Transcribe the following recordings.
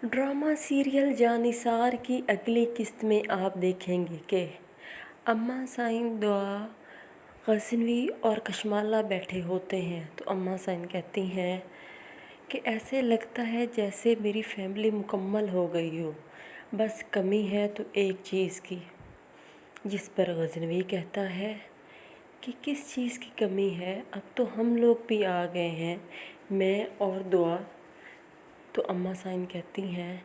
Drama serial Jannisar की अगली किस्त में आप देखेंगे कि अम्मा साइन दुआ गज़नवी और कशमाला बैठे होते हैं तो अम्मा साइन कहती हैं कि ऐसे लगता है जैसे मेरी फैमिली मुकम्मल हो गई हो, बस कमी है तो एक चीज़ की। जिस पर गज़नवी कहता है कि किस चीज़ की कमी है, अब तो हम लोग भी आ गए हैं, मैं और दुआ। तो अम्मा साइन कहती हैं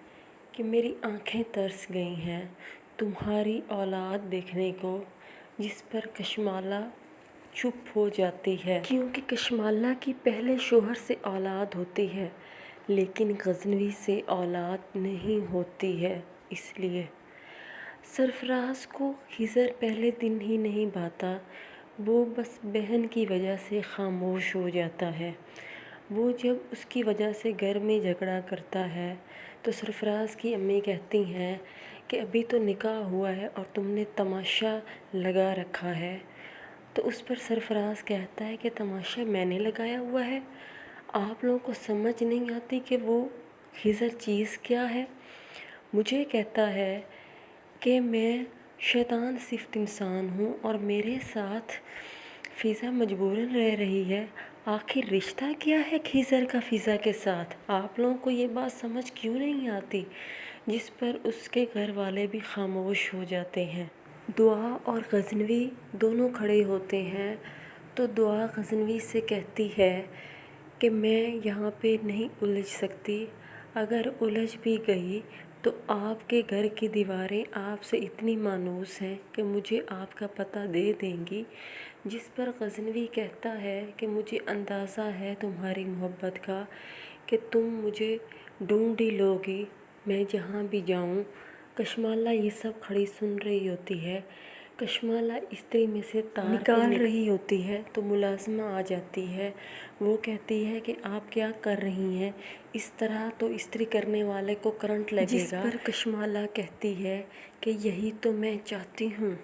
कि मेरी आंखें तरस गई हैं तुम्हारी औलाद देखने को। जिस पर कशमाला चुप हो जाती है, क्योंकि कशमाला की पहले शोहर से औलाद होती है लेकिन गज़नवी से औलाद नहीं होती है। इसलिए सरफराज को खिज़र पहले दिन ही नहीं भाता, वो बस बहन की वजह से खामोश हो जाता है। वो जब उसकी वजह से घर में झगड़ा करता है तो सरफराज की अम्मी कहती हैं कि अभी तो निकाह हुआ है और तुमने तमाशा लगा रखा है। तो उस पर सरफराज कहता है कि तमाशा मैंने लगाया हुआ है, आप लोगों को समझ नहीं आती कि वो खिज़र चीज़ क्या है। मुझे कहता है कि मैं शैतान सिफ्त इंसान हूँ और मेरे साथ फ़िज़ा मजबूरन रह रही है। आखिर रिश्ता क्या है खिज़र का फ़िज़ा के साथ, आप लोगों को ये बात समझ क्यों नहीं आती। जिस पर उसके घर वाले भी खामोश हो जाते हैं। दुआ और गज़नवी दोनों खड़े होते हैं तो दुआ गज़नवी से कहती है कि मैं यहाँ पे नहीं उलझ सकती, अगर उलझ भी गई तो आपके घर की दीवारें आपसे इतनी मानूस हैं कि मुझे आपका पता दे देंगी। जिस पर गज़नवी कहता है कि मुझे अंदाज़ा है तुम्हारी मोहब्बत का कि तुम मुझे ढूंढ ही लोगी, मैं जहाँ भी जाऊँ। कशमाला ये सब खड़ी सुन रही होती है। कशमाला इस्त्री में से तार निकाल रही होती है तो मुलाज़िमा आ जाती है। वो कहती है कि आप क्या कर रही हैं, इस तरह तो इस्त्री करने वाले को करंट लगेगा। जिस पर कशमाला कहती है कि यही तो मैं चाहती हूँ।